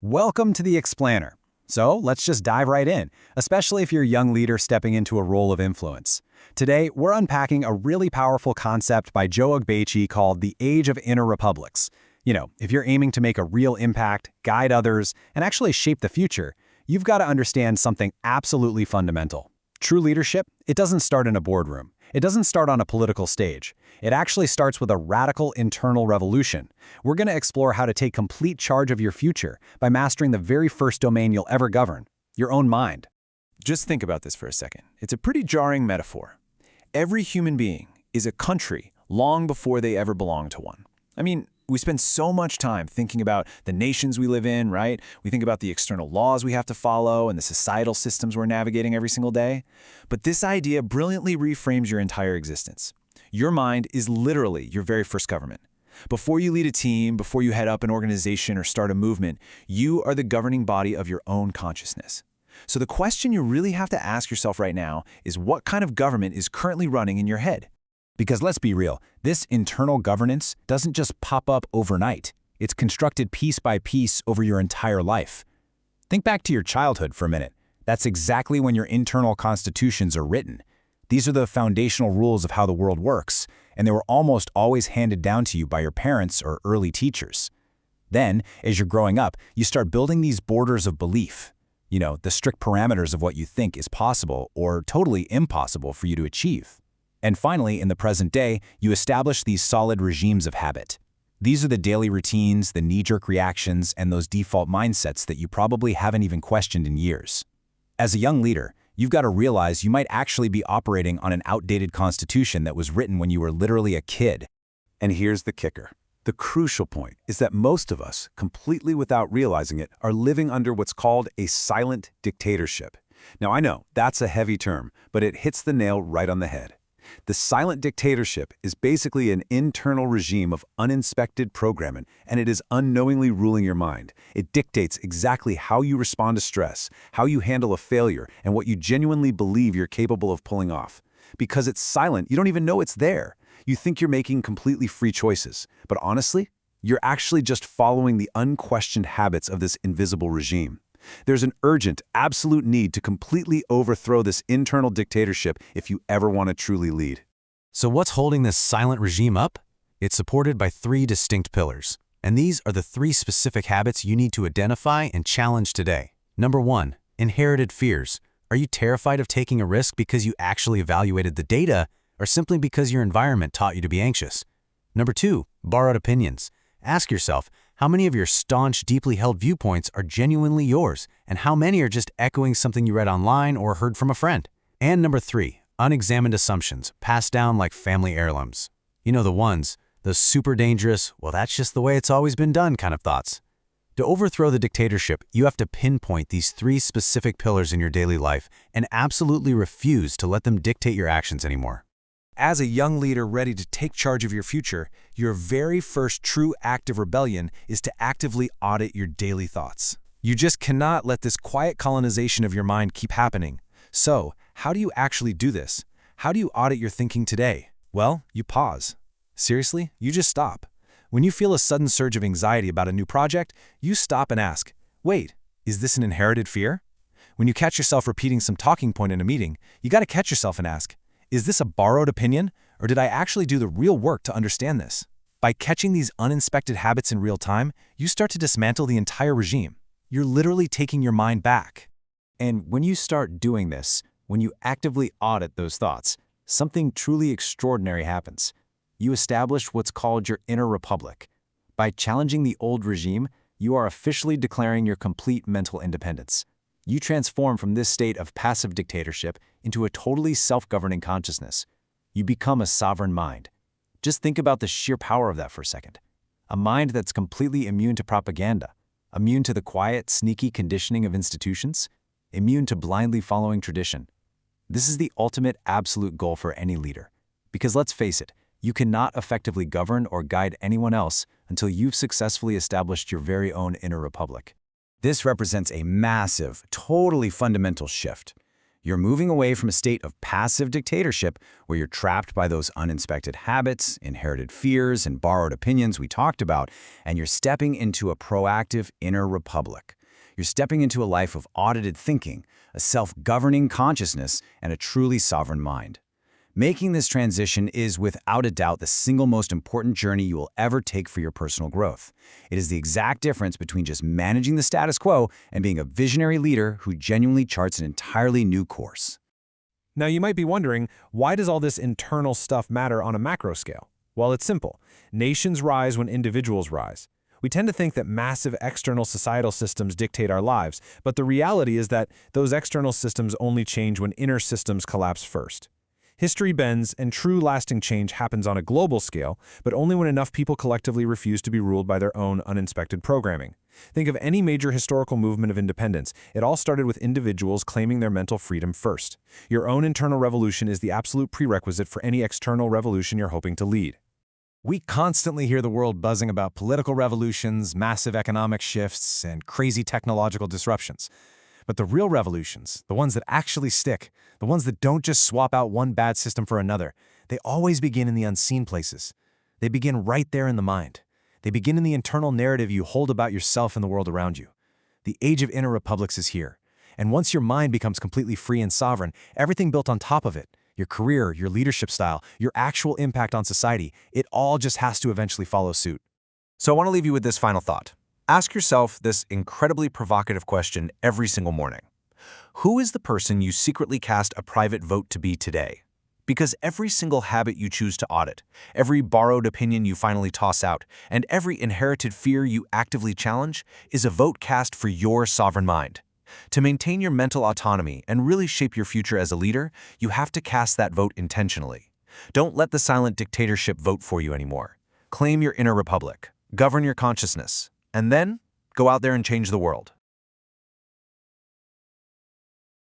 Welcome to the Explainer. So let's just dive right in, especially if you're a young leader stepping into a role of influence. Today, we're unpacking a really powerful concept by Joe Ogbechi called the Age of Inner Republics. If you're aiming to make a real impact, guide others, and actually shape the future, you've got to understand something absolutely fundamental. True leadership, it doesn't start in a boardroom. It doesn't start on a political stage. It actually starts with a radical internal revolution. We're going to explore how to take complete charge of your future by mastering the very first domain you'll ever govern, your own mind. Just think about this for a second. It's a pretty jarring metaphor. Every human being is a country long before they ever belong to one. We spend so much time thinking about the nations we live in, right? We think about the external laws we have to follow and the societal systems we're navigating every single day. But this idea brilliantly reframes your entire existence. Your mind is literally your very first government. Before you lead a team, before you head up an organization or start a movement, you are the governing body of your own consciousness. So the question you really have to ask yourself right now is, what kind of government is currently running in your head? Because let's be real, this internal governance doesn't just pop up overnight. It's constructed piece by piece over your entire life. Think back to your childhood for a minute. That's exactly when your internal constitutions are written. These are the foundational rules of how the world works, and they were almost always handed down to you by your parents or early teachers. Then, as you're growing up, you start building these borders of belief. The strict parameters of what you think is possible or totally impossible for you to achieve. And finally, in the present day, you establish these solid regimes of habit. These are the daily routines, the knee-jerk reactions, and those default mindsets that you probably haven't even questioned in years. As a young leader, you've got to realize you might actually be operating on an outdated constitution that was written when you were literally a kid. And here's the kicker. The crucial point is that most of us, completely without realizing it, are living under what's called a silent dictatorship. Now, I know that's a heavy term, but it hits the nail right on the head. The silent dictatorship is basically an internal regime of uninspected programming, and it is unknowingly ruling your mind. It dictates exactly how you respond to stress, how you handle a failure, and what you genuinely believe you're capable of pulling off. Because it's silent, you don't even know it's there. You think you're making completely free choices, but honestly, you're actually just following the unquestioned habits of this invisible regime. There's an urgent, absolute need to completely overthrow this internal dictatorship if you ever want to truly lead. So what's holding this silent regime up? It's supported by three distinct pillars. And these are the three specific habits you need to identify and challenge today. Number 1, inherited fears. Are you terrified of taking a risk because you actually evaluated the data, or simply because your environment taught you to be anxious? Number 2, borrowed opinions. Ask yourself, how many of your staunch, deeply held viewpoints are genuinely yours, and how many are just echoing something you read online or heard from a friend? And number 3, unexamined assumptions, passed down like family heirlooms. The ones, those super dangerous, well, that's just the way it's always been done kind of thoughts. To overthrow the dictatorship, you have to pinpoint these three specific pillars in your daily life and absolutely refuse to let them dictate your actions anymore. As a young leader ready to take charge of your future, your very first true act of rebellion is to actively audit your daily thoughts. You just cannot let this quiet colonization of your mind keep happening. So, how do you actually do this? How do you audit your thinking today? Well, you pause. Seriously, you just stop. When you feel a sudden surge of anxiety about a new project, you stop and ask, wait, is this an inherited fear? When you catch yourself repeating some talking point in a meeting, you got to catch yourself and ask, is this a borrowed opinion, or did I actually do the real work to understand this? By catching these uninspected habits in real time, you start to dismantle the entire regime. You're literally taking your mind back. And when you start doing this, when you actively audit those thoughts, something truly extraordinary happens. You establish what's called your inner republic. By challenging the old regime, you are officially declaring your complete mental independence. You transform from this state of passive dictatorship into a totally self-governing consciousness. You become a sovereign mind. Just think about the sheer power of that for a second. A mind that's completely immune to propaganda, immune to the quiet, sneaky conditioning of institutions, immune to blindly following tradition. This is the ultimate absolute goal for any leader. Because let's face it, you cannot effectively govern or guide anyone else until you've successfully established your very own inner republic. This represents a massive, totally fundamental shift. You're moving away from a state of passive dictatorship where you're trapped by those uninspected habits, inherited fears, and borrowed opinions we talked about, and you're stepping into a proactive inner republic. You're stepping into a life of audited thinking, a self-governing consciousness, and a truly sovereign mind. Making this transition is without a doubt the single most important journey you will ever take for your personal growth. It is the exact difference between just managing the status quo and being a visionary leader who genuinely charts an entirely new course. Now you might be wondering, why does all this internal stuff matter on a macro scale? Well, it's simple. Nations rise when individuals rise. We tend to think that massive external societal systems dictate our lives, but the reality is that those external systems only change when inner systems collapse first. History bends, and true lasting change happens on a global scale, but only when enough people collectively refuse to be ruled by their own uninspected programming. Think of any major historical movement of independence. It all started with individuals claiming their mental freedom first. Your own internal revolution is the absolute prerequisite for any external revolution you're hoping to lead. We constantly hear the world buzzing about political revolutions, massive economic shifts, and crazy technological disruptions. But the real revolutions, the ones that actually stick, the ones that don't just swap out one bad system for another, they always begin in the unseen places. They begin right there in the mind. They begin in the internal narrative you hold about yourself and the world around you. The age of inner republics is here. And once your mind becomes completely free and sovereign, everything built on top of it, your career, your leadership style, your actual impact on society, it all just has to eventually follow suit. So I want to leave you with this final thought. Ask yourself this incredibly provocative question every single morning. Who is the person you secretly cast a private vote to be today? Because every single habit you choose to audit, every borrowed opinion you finally toss out, and every inherited fear you actively challenge is a vote cast for your sovereign mind. To maintain your mental autonomy and really shape your future as a leader, you have to cast that vote intentionally. Don't let the silent dictatorship vote for you anymore. Claim your inner republic, govern your consciousness, and then go out there and change the world.